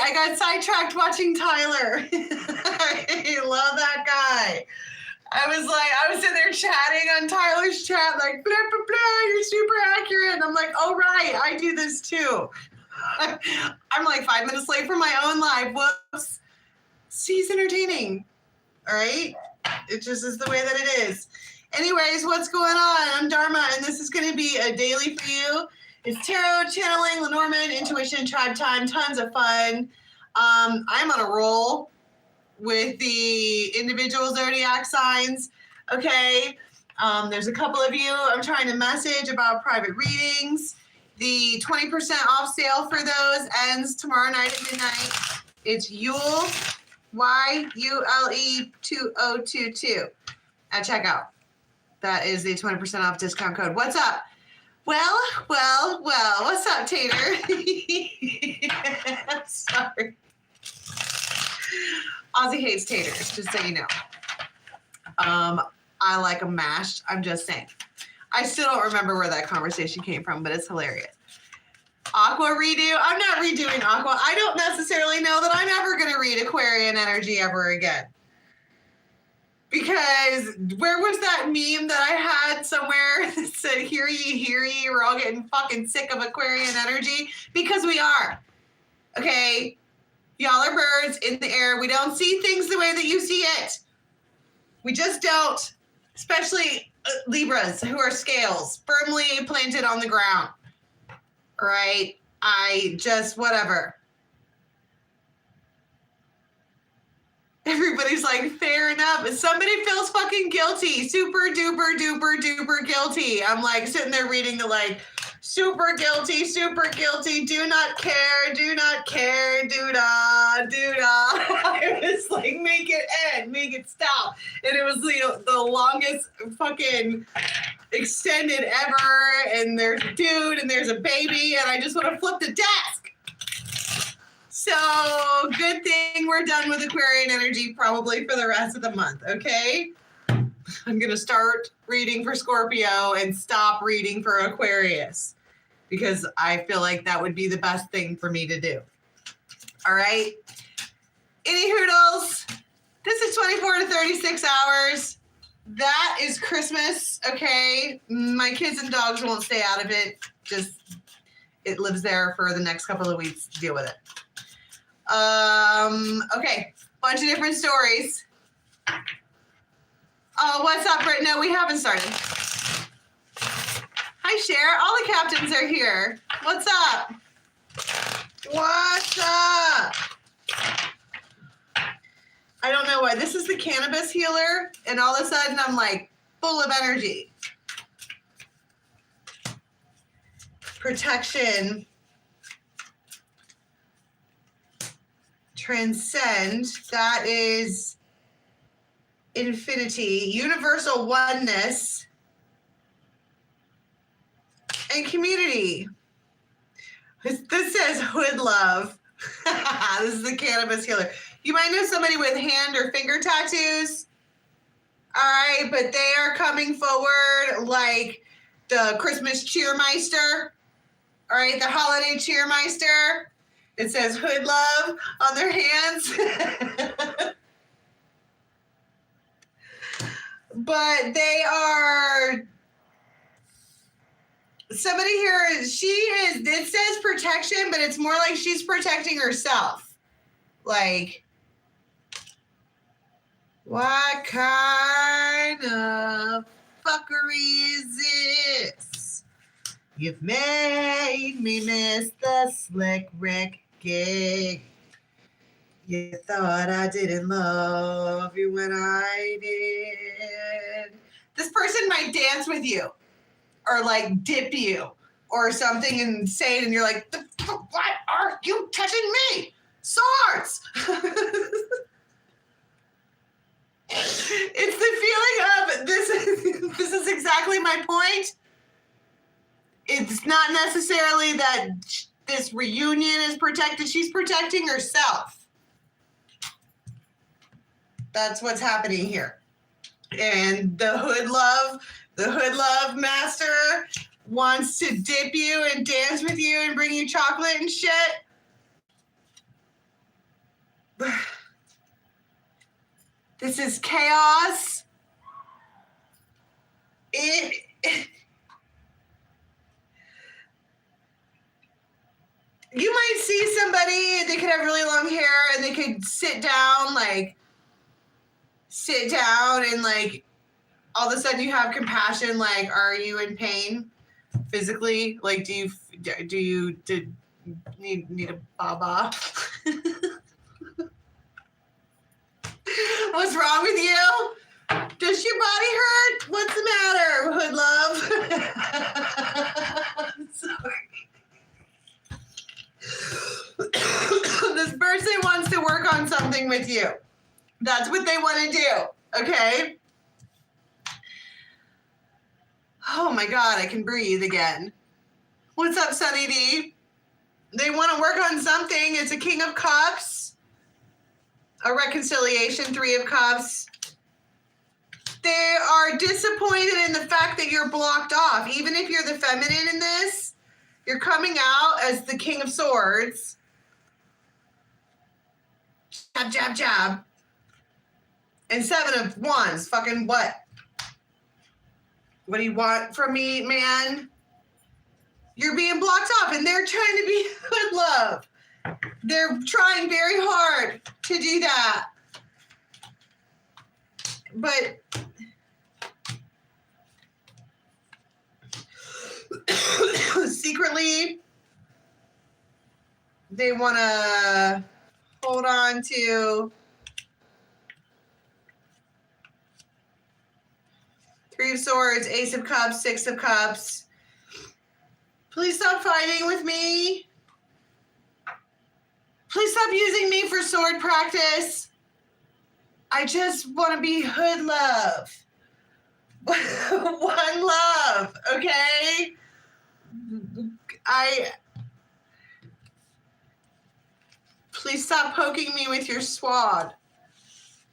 I got sidetracked watching Tyler. I love that guy. I was sitting there chatting on Tyler's chat, like, blah, blah, blah, you're super accurate. And I'm like, oh, right, I do this too. I'm like 5 minutes late for my own live. Whoops. He's entertaining. All right? It just is the way that it is. Anyways, what's going on? I'm Dharma, and this is going to be a daily for you. It's tarot, channeling, Lenormand, intuition, tribe time, tons of fun. I'm on a roll with the individual zodiac signs, okay? There's a couple of you I'm trying to message about private readings. The 20% off sale for those ends tomorrow night at midnight. It's Yule, YULE 2022 at checkout. That is the 20% off discount code. What's up? Well, what's up, Tater? Sorry. Ozzy hates taters, just so you know. I like them mashed. I'm just saying. I still don't remember where that conversation came from, but it's hilarious. Aqua redo. I'm not redoing Aqua. I don't necessarily know that I'm ever going to read Aquarian energy ever again. Because where was that meme that I had somewhere that said, hear ye, we're all getting fucking sick of Aquarian energy? Because we are. Okay? Y'all are birds in the air. We don't see things the way that you see it. We just don't. Especially Libras who are scales, firmly planted on the ground. All right? I just, whatever. Everybody's like, fair enough. If somebody feels fucking guilty, super duper duper duper guilty. I'm like sitting there reading the like, super guilty, do not care, do da. I was like, make it end, make it stop. And it was the longest fucking extended ever. And there's a dude and there's a baby and I just want to flip the desk. So good thing we're done with Aquarian energy probably for the rest of the month, okay? I'm going to start reading for Scorpio and stop reading for Aquarius because I feel like that would be the best thing for me to do. All right? Any hoodles? This is 24 to 36 hours. That is Christmas, okay? My kids and dogs won't stay out of it. Just, it lives there for the next couple of weeks to deal with it. Okay. Bunch of different stories. Oh, what's up, Britt? No, we haven't started. Hi, Cher. All the captains are here. What's up? What's up? I don't know why. This is the cannabis healer, and all of a sudden I'm like full of energy. Protection. Transcend. That is infinity, universal oneness, and community. This says Hoodlove. This is the cannabis healer. You might know somebody with hand or finger tattoos. All right, but they are coming forward like the Christmas cheermeister. All right, the holiday cheermeister. It says Hoodlove on their hands. But they are, somebody here, it says protection, but it's more like she's protecting herself. Like, what kind of fuckery is this? You've made me miss the slick Rick gig. You thought I didn't love you when I did. This person might dance with you or like dip you or something insane and you're like, what are you touching me? Swords! It's the feeling of this is exactly my point. It's not necessarily that this reunion is protected. She's protecting herself. That's what's happening here. And the Hoodlove master wants to dip you and dance with you and bring you chocolate and shit. This is chaos. You might see somebody, they could have really long hair and they could sit down and like all of a sudden you have compassion. Like, are you in pain physically? Like, do you need a baba? What's wrong with you? Does your body hurt? What's the matter, Hoodlove? I'm sorry. This person wants to work on something with you. That's what they want to do, okay? Oh my God, I can breathe again. What's up, Sunny D? They want to work on something. It's a King of Cups, a reconciliation, Three of Cups. They are disappointed in the fact that you're blocked off. Even if you're the feminine in this, you're coming out as the King of Swords. Jab, jab, jab. And Seven of Wands. Fucking what? What do you want from me, man? You're being blocked off, and they're trying to be Hoodlove. They're trying very hard to do that. But secretly, they want to hold on to Three of Swords, Ace of Cups, Six of Cups. Please stop fighting with me. Please stop using me for sword practice. I just want to be Hoodlove. One love, okay? Please stop poking me with your sword.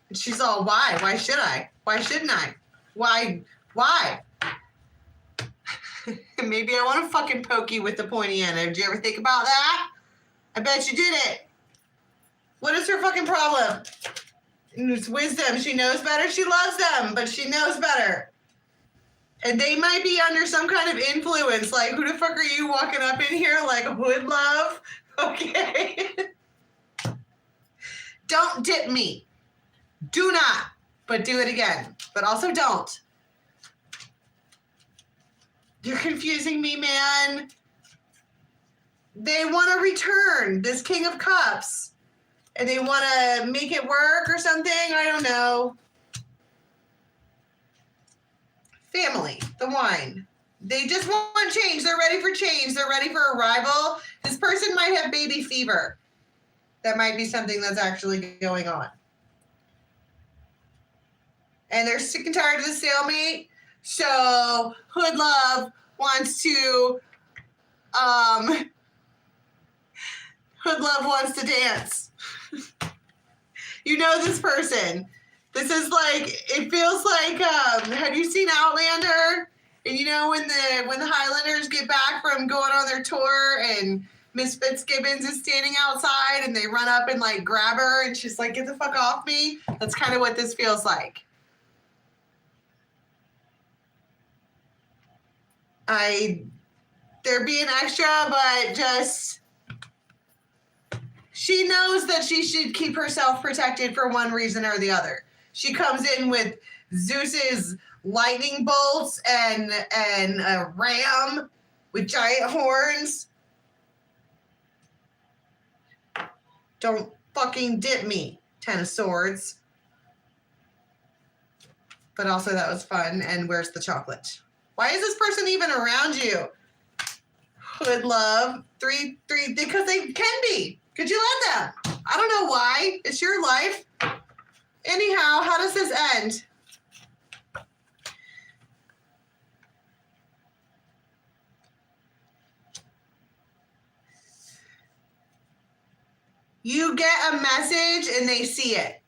And she's all, why? Why should I? Why shouldn't I? Why? Maybe I want to fucking poke you with the pointy end. Did you ever think about that? I bet you did it. What is her fucking problem? It's wisdom. She knows better. She loves them, but she knows better. And they might be under some kind of influence. Like, who the fuck are you walking up in here like Hoodlove? Okay. Don't dip me. Do not. But do it again. But also don't. You're confusing me, man. They want to return this King of Cups. And they want to make it work or something. I don't know. Family, the wine. They just want change. They're ready for change. They're ready for arrival. This person might have baby fever. That might be something that's actually going on. And they're sick and tired of the stalemate. So Hoodlove wants to dance. You know this person. This is like, it feels like, have you seen Outlander? And you know when the Highlanders get back from going on their tour and Miss Fitzgibbons is standing outside and they run up and like grab her and she's like, get the fuck off me? That's kind of what this feels like. They're being extra, but just, she knows that she should keep herself protected for one reason or the other. She comes in with Zeus's lightning bolts and a ram with giant horns. Don't fucking dip me, Ten of Swords. But also that was fun. And where's the chocolate? Why is this person even around you? Hoodlove. Three, because they can be. Could you let them? I don't know why. It's your life. Anyhow, how does this end? You get a message and they see it.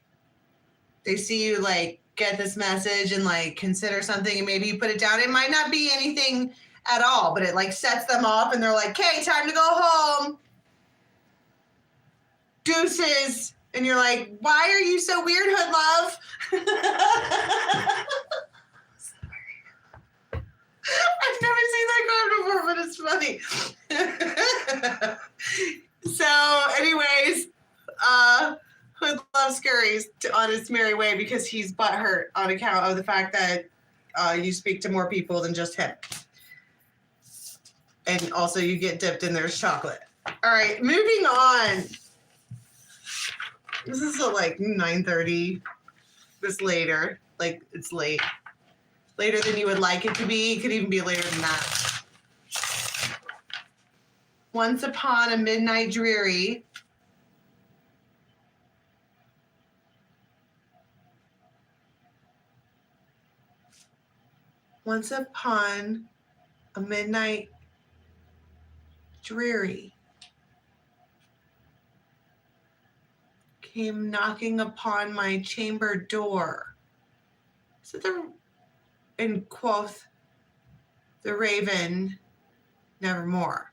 They see you like get this message and like consider something and maybe you put it down. It might not be anything at all, but it like sets them off and they're like, okay, time to go home. Deuces. And you're like, why are you so weird, Hoodlove? I've never seen that card before, but it's funny. So, anyways, Hoodlove scurries on his merry way because he's butthurt on account of the fact that you speak to more people than just him. And also you get dipped in their chocolate. All right, moving on. This is like 9:30. It's later. Like, it's late. Later than you would like it to be. It could even be later than that. Once upon a midnight dreary. Once upon a midnight dreary. Came knocking upon my chamber door. So and quoth the raven, nevermore.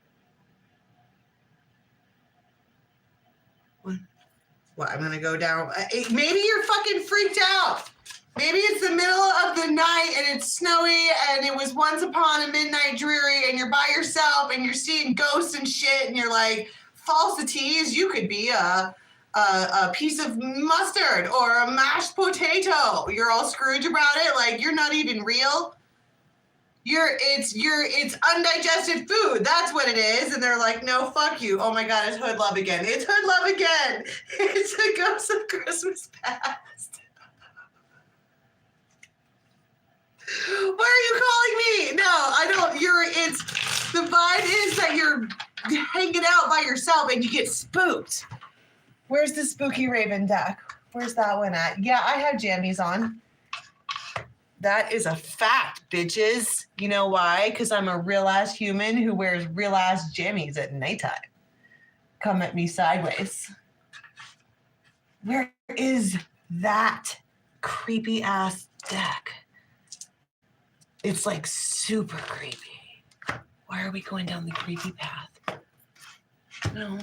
What? I'm gonna go down. Maybe you're fucking freaked out. Maybe it's the middle of the night and it's snowy and it was once upon a midnight dreary and you're by yourself and you're seeing ghosts and shit and you're like, falsities, you could be a piece of mustard or a mashed potato. You're all Scrooge about it, like you're not even real. It's undigested food. That's what it is. And they're like, no, fuck you. Oh my God, it's Hoodlove again. It's Hoodlove again. It's a ghost of Christmas past. Why are you calling me? No, I don't. The vibe is that you're hanging out by yourself and you get spooked. Where's the spooky raven deck? Where's that one at? Yeah, I have jammies on. That is a fact, bitches. You know why? Because I'm a real-ass human who wears real-ass jammies at nighttime. Come at me sideways. Where is that creepy-ass deck? It's like super creepy. Why are we going down the creepy path? No.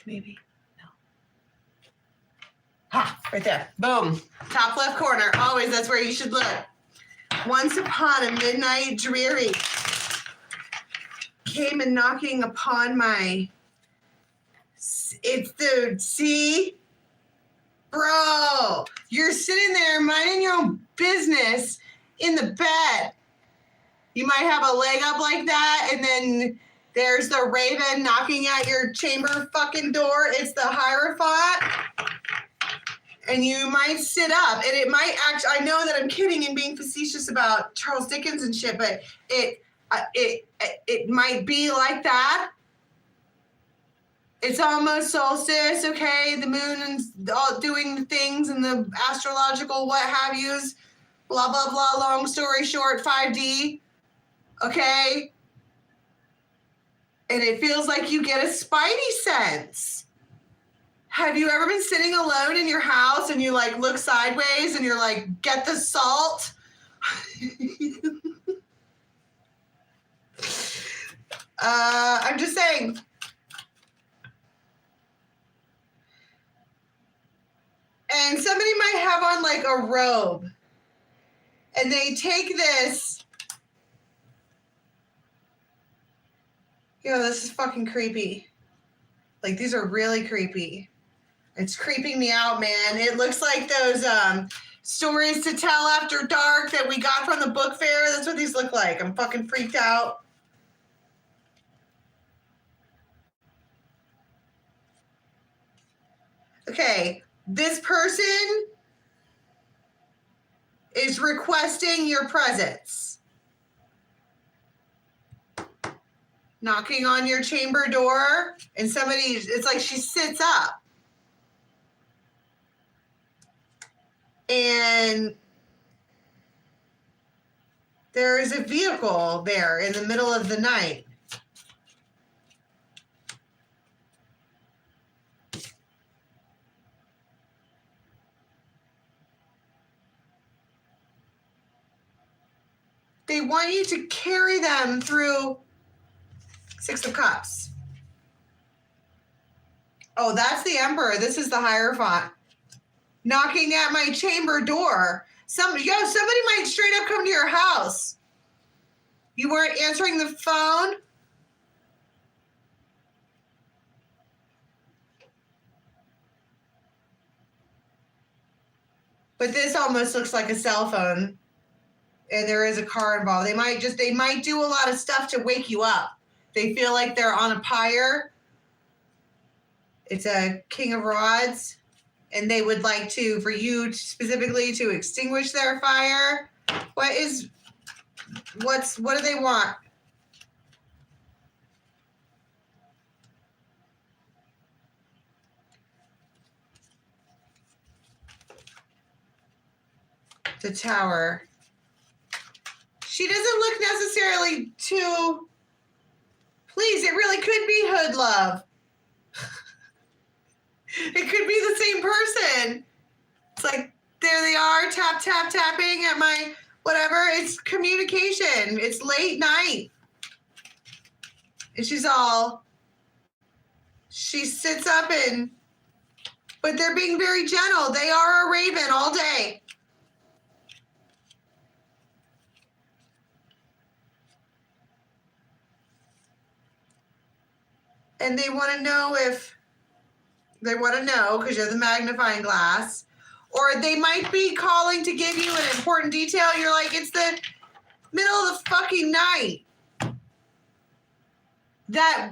Maybe. Ha! Right there. Boom. Top left corner. Always, that's where you should look. Once upon a midnight dreary. Came and knocking upon my... See? Bro, you're sitting there minding your own business in the bed. You might have a leg up like that, and then there's the raven knocking at your chamber fucking door. It's the Hierophant. And you might sit up, and it might actually, I know that I'm kidding and being facetious about Charles Dickens and shit, but it might be like that. It's almost solstice, okay? The moon and all doing the things and the astrological what have yous, blah, blah, blah, long story short, 5D, okay? And it feels like you get a spidey sense. Have you ever been sitting alone in your house and you like look sideways and you're like, get the salt? I'm just saying. And somebody might have on like a robe and they take this. Yo, this is fucking creepy. Like, these are really creepy. It's creeping me out, man. It looks like those stories to tell after dark that we got from the book fair. That's what these look like. I'm fucking freaked out. Okay, this person is requesting your presence. Knocking on your chamber door, and somebody, it's like she sits up. And there is a vehicle there in the middle of the night. They want you to carry them through Six of Cups. Oh, that's the Emperor. This is the Hierophant. Knocking at my chamber door. Somebody might straight up come to your house. You weren't answering the phone? But this almost looks like a cell phone. And there is a car involved. They might do a lot of stuff to wake you up. They feel like they're on a pyre. It's a King of Rods. And they would like for you specifically to extinguish their fire. What do they want? The Tower. She doesn't look necessarily too... Please, it really could be Hoodlove. It could be the same person. It's like, there they are, tapping at my whatever. It's communication. It's late night. And she sits up but they're being very gentle. They are a raven all day. And they want to know because you're the magnifying glass, or they might be calling to give you an important detail. You're like, it's the middle of the fucking night. That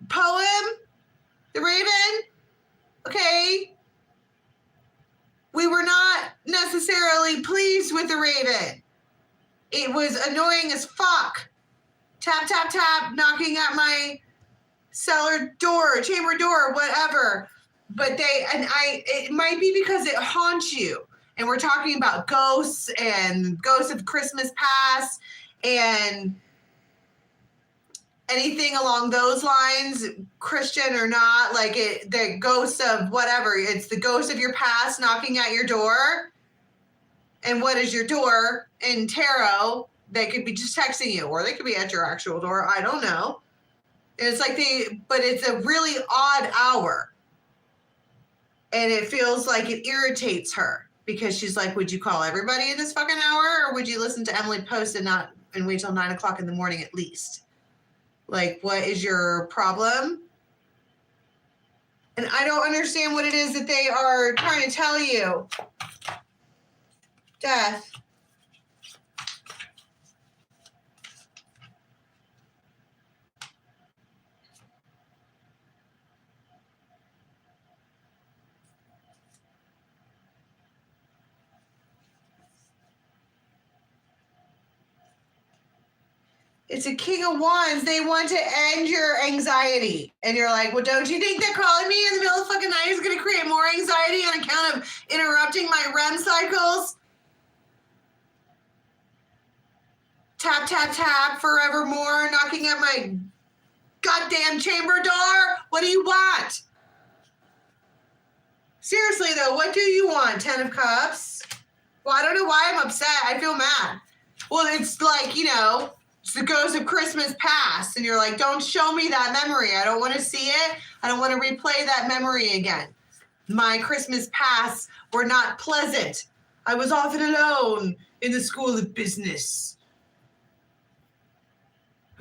poem, The Raven, okay, we were not necessarily pleased with The Raven. It was annoying as fuck. Tap, knocking at my cellar door, chamber door, whatever. But it might be because it haunts you. And we're talking about ghosts and ghosts of Christmas past and anything along those lines, Christian or not, like the ghost of whatever. It's the ghost of your past knocking at your door. And what is your door in tarot? They could be just texting you, or they could be at your actual door. I don't know. And it's like but it's a really odd hour. And it feels like it irritates her because she's like, would you call everybody in this fucking hour? Or would you listen to Emily post and wait till 9 o'clock in the morning at least? Like, what is your problem? And I don't understand what it is that they are trying to tell you. Death. It's a King of Wands. They want to end your anxiety. And you're like, well, don't you think that calling me in the middle of the fucking night is going to create more anxiety on account of interrupting my REM cycles? Tap, forevermore, knocking at my goddamn chamber door. What do you want? Seriously, though, what do you want? 10 of Cups? Well, I don't know why I'm upset. I feel mad. Well, it's like, it's the ghost of Christmas past. And you're like, don't show me that memory. I don't want to see it. I don't want to replay that memory again. My Christmas past were not pleasant. I was often alone in the school of business.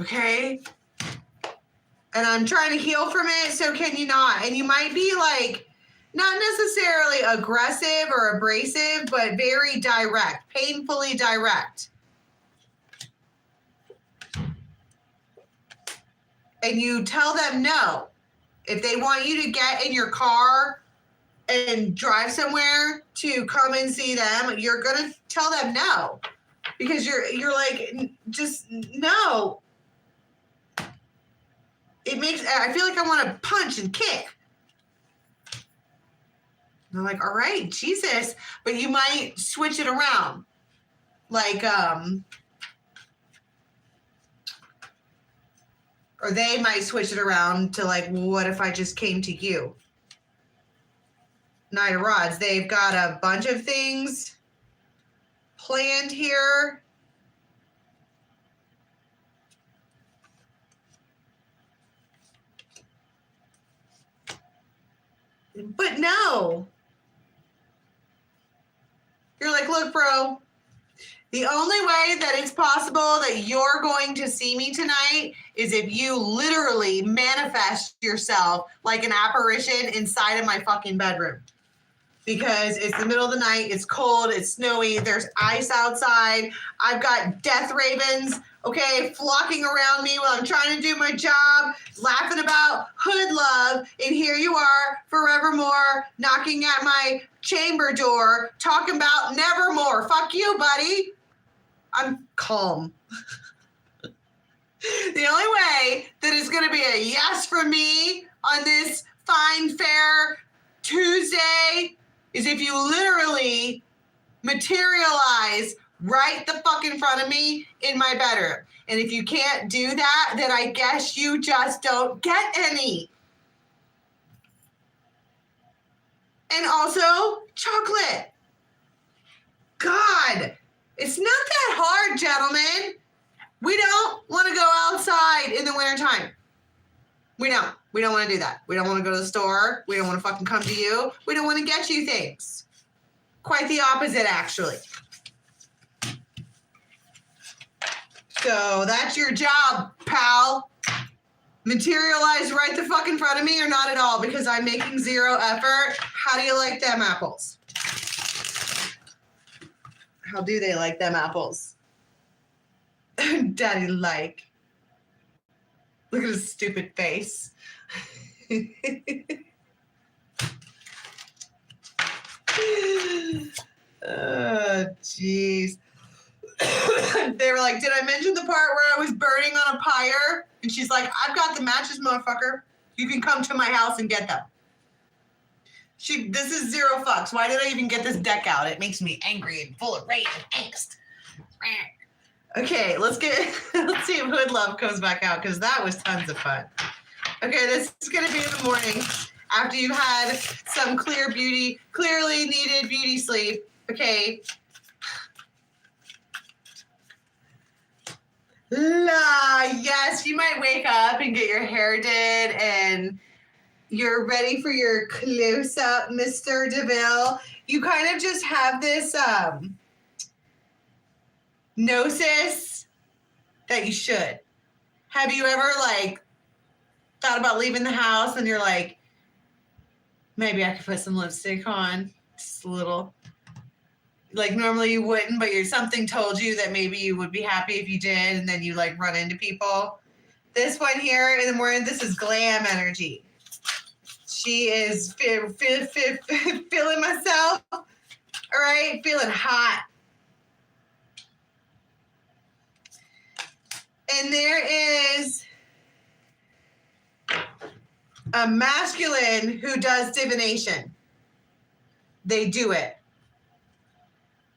Okay? And I'm trying to heal from it, so can you not? And you might be like, not necessarily aggressive or abrasive, but very direct, painfully direct. And you tell them no. If they want you to get in your car and drive somewhere to come and see them, you're going to tell them no. Because you're like, just no. I feel like I want to punch and kick. And I'm like, all right, Jesus. But you might switch it around. Like, or they might switch it around to like, well, what if I just came to you? Knight of Rods. They've got a bunch of things planned here. But no. You're like, look, bro, the only way that it's possible that you're going to see me tonight is if you literally manifest yourself like an apparition inside of my fucking bedroom. Because it's the middle of the night, it's cold, it's snowy, there's ice outside, I've got death ravens, okay, flocking around me while I'm trying to do my job, laughing about Hoodlove, and here you are, forevermore, knocking at my chamber door, talking about nevermore. Fuck you, buddy. I'm calm. The only way that it's going to be a yes from me on this fine, fair Tuesday is if you literally materialize right the fuck in front of me in my bedroom. And if you can't do that, then I guess you just don't get any. And also chocolate. God, it's not that hard, gentlemen. We don't want to go outside in the wintertime. We don't. We don't want to do that. We don't want to go to the store. We don't want to fucking come to you. We don't want to get you things. Quite the opposite, actually. So that's your job, pal. Materialize right the fuck in front of me or not at all, because I'm making zero effort. How do you like them apples? How do they like them apples? Daddy like. Look at his stupid face. Oh, jeez. They were like, did I mention the part where I was burning on a pyre? And she's like, I've got the matches, motherfucker. You can come to my house and get them. This is zero fucks. Why did I even get this deck out? It makes me angry and full of rage and angst. Okay, let's see if Hoodlove comes back out, because that was tons of fun. Okay, this is going to be in the morning after you've had some clearly needed beauty sleep. Okay. Yes, you might wake up and get your hair did and you're ready for your close-up, Mr. DeVille. You kind of just have this gnosis that you should. Have you ever thought about leaving the house and you're like, maybe I could put some lipstick on, just a little. Like normally you wouldn't, but something told you that maybe you would be happy if you did, and then you run into people. This one here in the morning, this is glam energy. She is feeling myself, all right, feeling hot. And there is a masculine who does divination. They do it.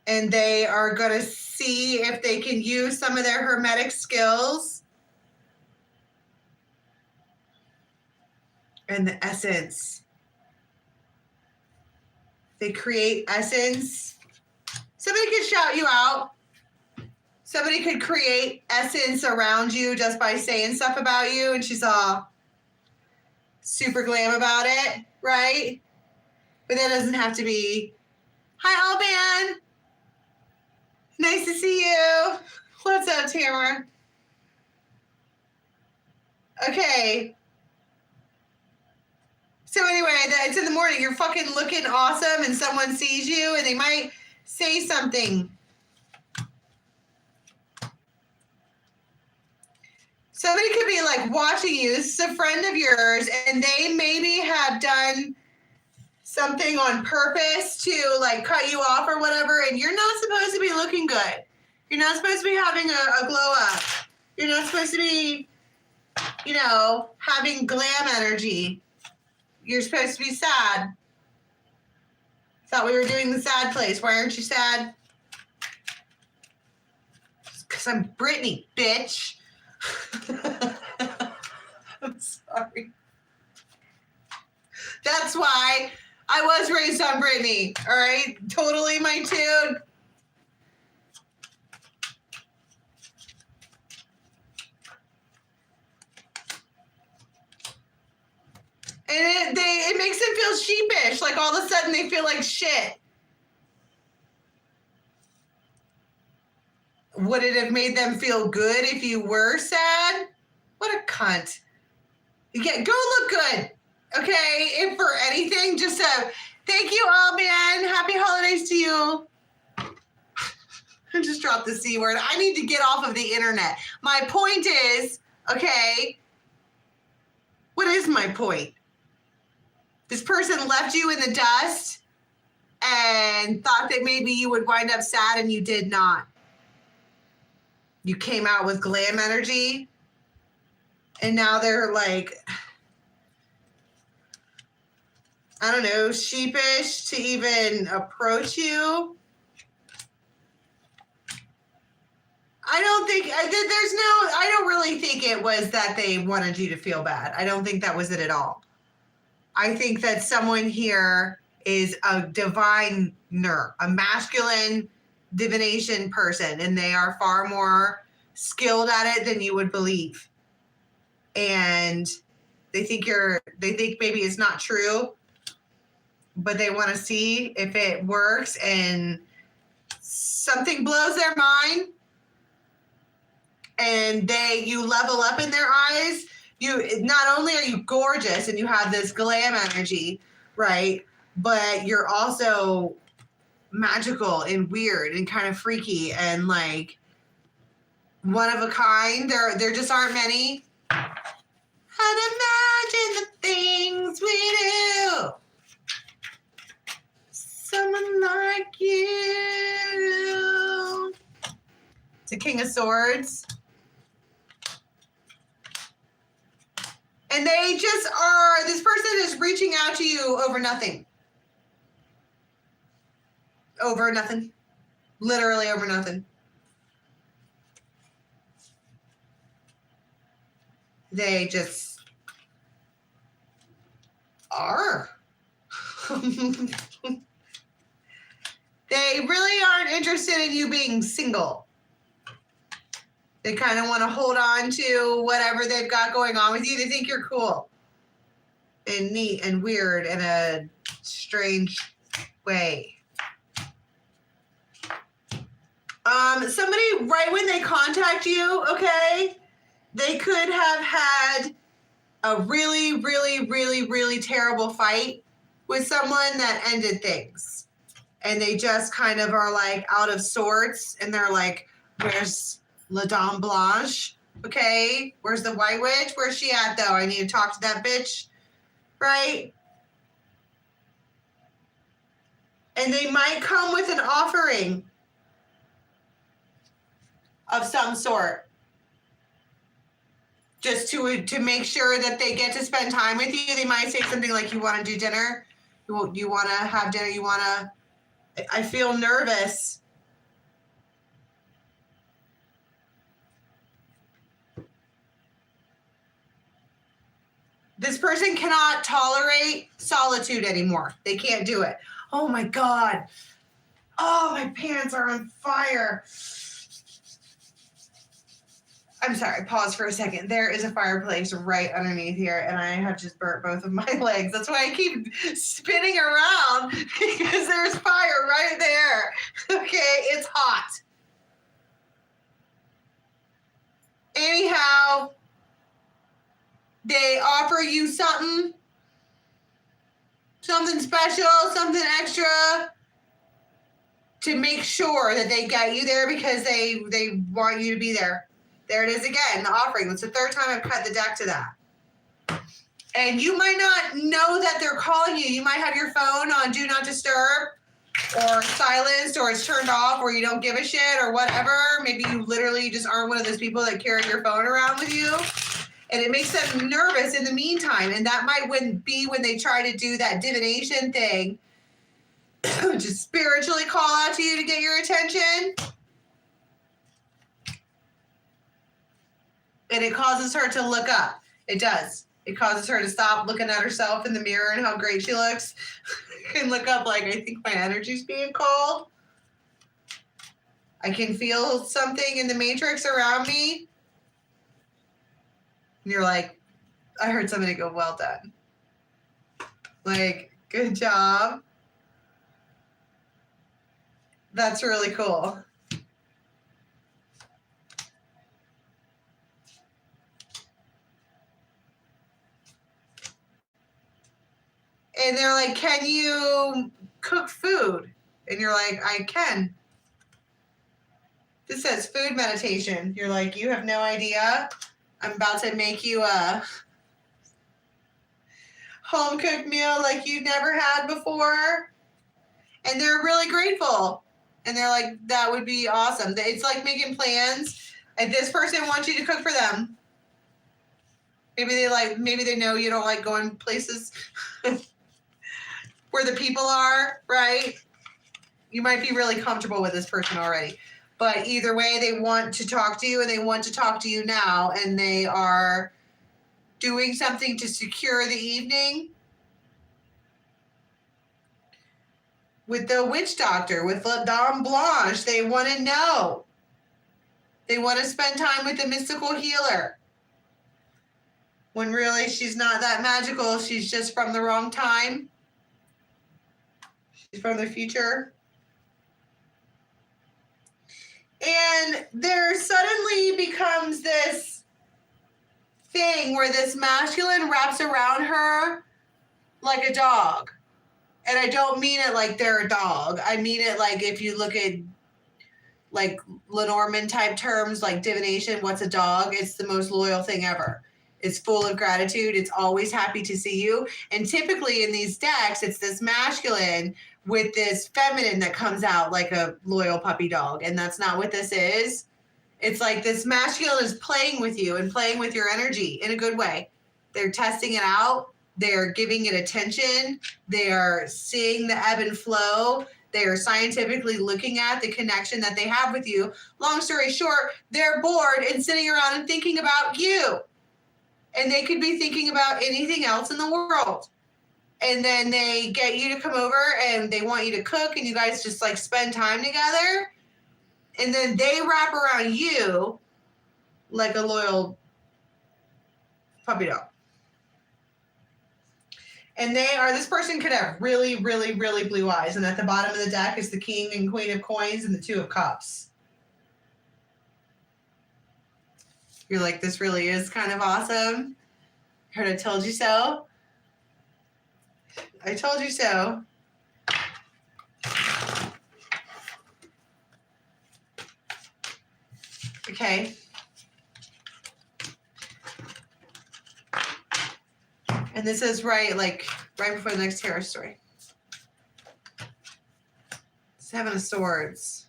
And they are going to see if they can use some of their hermetic skills and the essence. They create essence. Somebody could shout you out. Somebody could create essence around you just by saying stuff about you, and she's all super glam about it, right? But that doesn't have to be, hi, Alban. Nice to see you. What's up, Tamara? Okay. So anyway, it's in the morning. You're fucking looking awesome and someone sees you and they might say something. Somebody could be watching you. This is a friend of yours and they maybe have done something on purpose to cut you off or whatever, and you're not supposed to be looking good. You're not supposed to be having a glow up. You're not supposed to be, having glam energy. You're supposed to be sad. Thought we were doing the sad place. Why aren't you sad? Because I'm Brittany, bitch. I'm sorry. That's why I was raised on Britney, all right? Totally my tune. And it makes them feel feel sheepish. Like all of a sudden they feel like shit. Would it have made them feel good if you were sad? What a cunt. Yeah, go look good. Okay, if for anything, just thank you all, man. Happy holidays to you. I just dropped the C word. I need to get off of the internet. My point is, okay, what is my point? This person left you in the dust and thought that maybe you would wind up sad, and you did not. You came out with glam energy, and now they're like, I don't know, sheepish to even approach you. I don't really think it was that they wanted you to feel bad. I don't think that was it at all. I think that someone here is a diviner, a masculine divination person, and they are far more skilled at it than you would believe. And they think maybe it's not true, but they want to see if it works, and something blows their mind, and you level up in their eyes. You not only are you gorgeous and you have this glam energy, right? But you're also magical and weird and kind of freaky and like one of a kind. There just aren't many. I'd imagine the things we do. Someone like you. It's a King of Swords. And they just are, this person is reaching out to you over nothing. Over nothing. Literally over nothing. They just are. They really aren't interested in you being single. They kind of want to hold on to whatever they've got going on with you. They think you're cool and neat and weird in a strange way. Somebody, right when they contact you, okay, they could have had a really, really, really, really terrible fight with someone that ended things. And they just kind of are like out of sorts, and they're like, where's La Dame Blanche? Okay, where's the White Witch? Where's she at, though? I need to talk to that bitch, right? And they might come with an offering of some sort, just to make sure that they get to spend time with you. They might say something like, you want to do dinner? You want to have dinner? You want to... I feel nervous. This person cannot tolerate solitude anymore. They can't do it. Oh my God. Oh, my pants are on fire. I'm sorry, pause for a second. There is a fireplace right underneath here, and I have just burnt both of my legs. That's why I keep spinning around, because there's fire right there. Okay, it's hot. Anyhow, they offer you something special, something extra, to make sure that they get you there because they want you to be there. There it is again, the offering. That's the third time I've cut the deck to that. And you might not know that they're calling you. You might have your phone on Do Not Disturb or silenced, or it's turned off, or you don't give a shit or whatever. Maybe you literally just aren't one of those people that carry your phone around with you. And it makes them nervous in the meantime. And that might be when they try to do that divination thing, just spiritually call out to you to get your attention. And it causes her to look up. It does. It causes her to stop looking at herself in the mirror and how great she looks and look up like, I think my energy's being called. I can feel something in the matrix around me. And you're like, I heard somebody go, well done. Like, Good job. That's really cool. And they're like, can you cook food? And you're like, I can. This says food meditation. You're like, you have no idea. I'm about to make you a home cooked meal like you've never had before. And they're really grateful. And they're like, that would be awesome. It's like making plans. And this person wants you to cook for them. Maybe they know you don't like going places where the people are, right? You might be really comfortable with this person already. But either way, they want to talk to you and they want to talk to you now. And they are doing something to secure the evening. With the witch doctor, with La Dame Blanche, they want to know. They want to spend time with the mystical healer. When really she's not that magical. She's just from the wrong time. She's from the future. And there suddenly becomes this thing where this masculine wraps around her like a dog. And I don't mean it like they're a dog. I mean it like if you look at like Lenormand type terms like divination, what's a dog? It's the most loyal thing ever. It's full of gratitude. It's always happy to see you. And typically in these decks, it's this masculine with this feminine that comes out like a loyal puppy dog. And that's not what this is. It's like this masculine is playing with you and playing with your energy in a good way. They're testing it out. They're giving it attention. They are seeing the ebb and flow. They are scientifically looking at the connection that they have with you. Long story short, they're bored and sitting around and thinking about you. And they could be thinking about anything else in the world. And then they get you to come over and they want you to cook and you guys just like spend time together. And then they wrap around you like a loyal puppy dog. And this person could have really, really, really blue eyes. And at the bottom of the deck is the King and Queen of Coins and the Two of Cups. You're like, this really is kind of awesome. Heard I told you so. I told you so. Okay. And this is right before the next tarot story. Seven of Swords.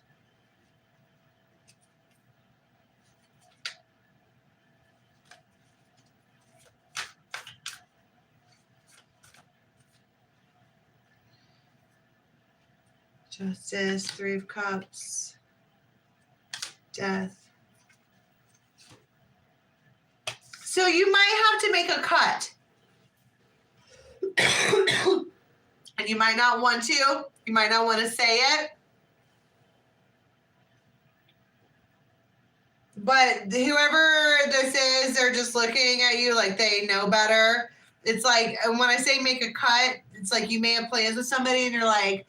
Justice, Three of Cups, Death. So you might have to make a cut. And you might not want to. You might not want to say it. But whoever this is, they're just looking at you like they know better. It's like, when I say make a cut, it's like you may have plans with somebody and you're like,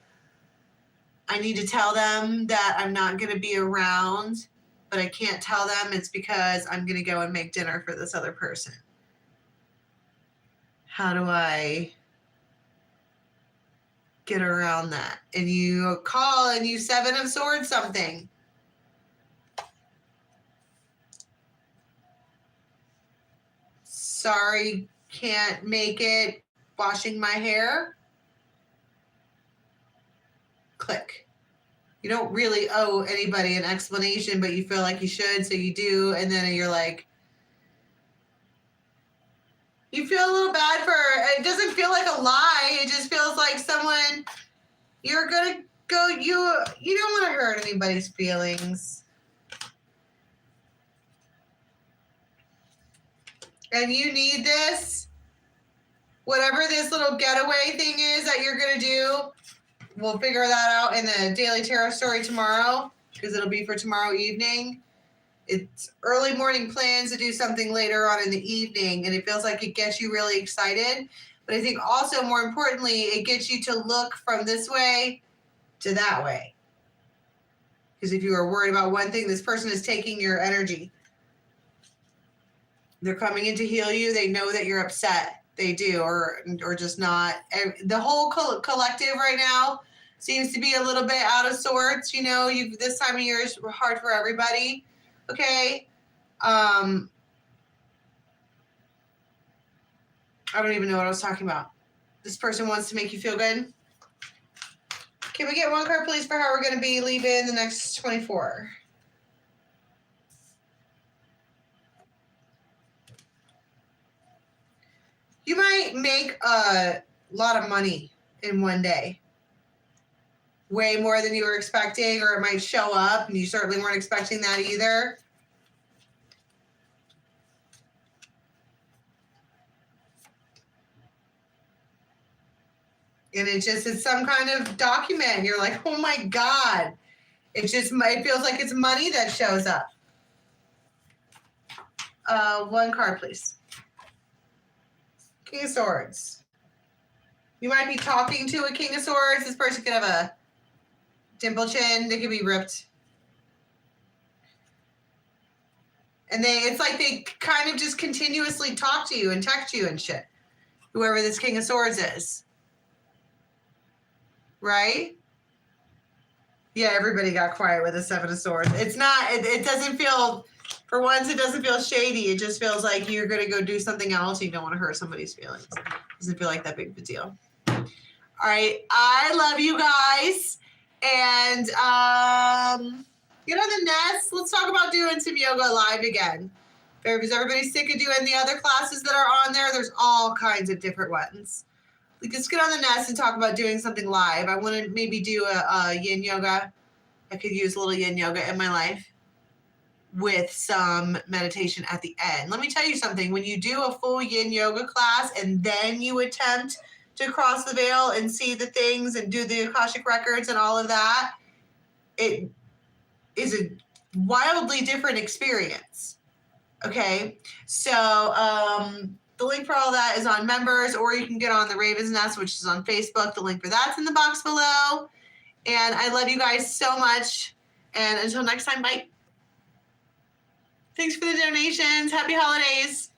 I need to tell them that I'm not going to be around, but I can't tell them it's because I'm going to go and make dinner for this other person. How do I get around that? And you call and you Seven of Swords something. Sorry, can't make it. Washing my hair. Click. You don't really owe anybody an explanation, but you feel like you should, so you do. And then you're like, you feel a little bad for, it doesn't feel like a lie. It just feels like someone, you're going to go, you don't want to hurt anybody's feelings. And you need this, whatever this little getaway thing is that you're going to do. We'll figure that out in the Daily Tarot story tomorrow, because it'll be for tomorrow evening. It's early morning plans to do something later on in the evening, and it feels like it gets you really excited. But I think also, more importantly, it gets you to look from this way to that way. Because if you are worried about one thing, this person is taking your energy. They're coming in to heal you. They know that you're upset. They do, or just not. The whole collective right now seems to be a little bit out of sorts. You know, this time of year is hard for everybody. Okay. I don't even know what I was talking about. This person wants to make you feel good. Can we get one card, please, for how we're going to be leaving the next 24? You might make a lot of money in one day. Way more than you were expecting, or it might show up and you certainly weren't expecting that either. And it's some kind of document. You're like, oh my God. It feels like it's money that shows up. One card, please. King of Swords. You might be talking to a King of Swords. This person could have a dimple chin. They could be ripped. And it's like they kind of just continuously talk to you and text you and shit. Whoever this King of Swords is. Right? Yeah, everybody got quiet with a Seven of Swords. It's not, it doesn't feel, for once, it doesn't feel shady. It just feels like you're going to go do something else. You don't want to hurt somebody's feelings. It doesn't feel like that big of a deal. All right. I love you guys. And get on the nest. Let's talk about doing some yoga live again. Is everybody sick of doing the other classes that are on there? There's all kinds of different ones. Let's get on the nest and talk about doing something live. I want to maybe do a yin yoga. I could use a little yin yoga in my life with some meditation at the end. Let me tell you something. When you do a full yin yoga class and then you attempt to cross the veil and see the things and do the Akashic records and all of that, it is a wildly different experience. Okay? So, the link for all that is on members, or you can get on the Raven's Nest, which is on Facebook. The link for that's in the box below. And I love you guys so much. And until next time, bye. Thanks for the donations. Happy holidays.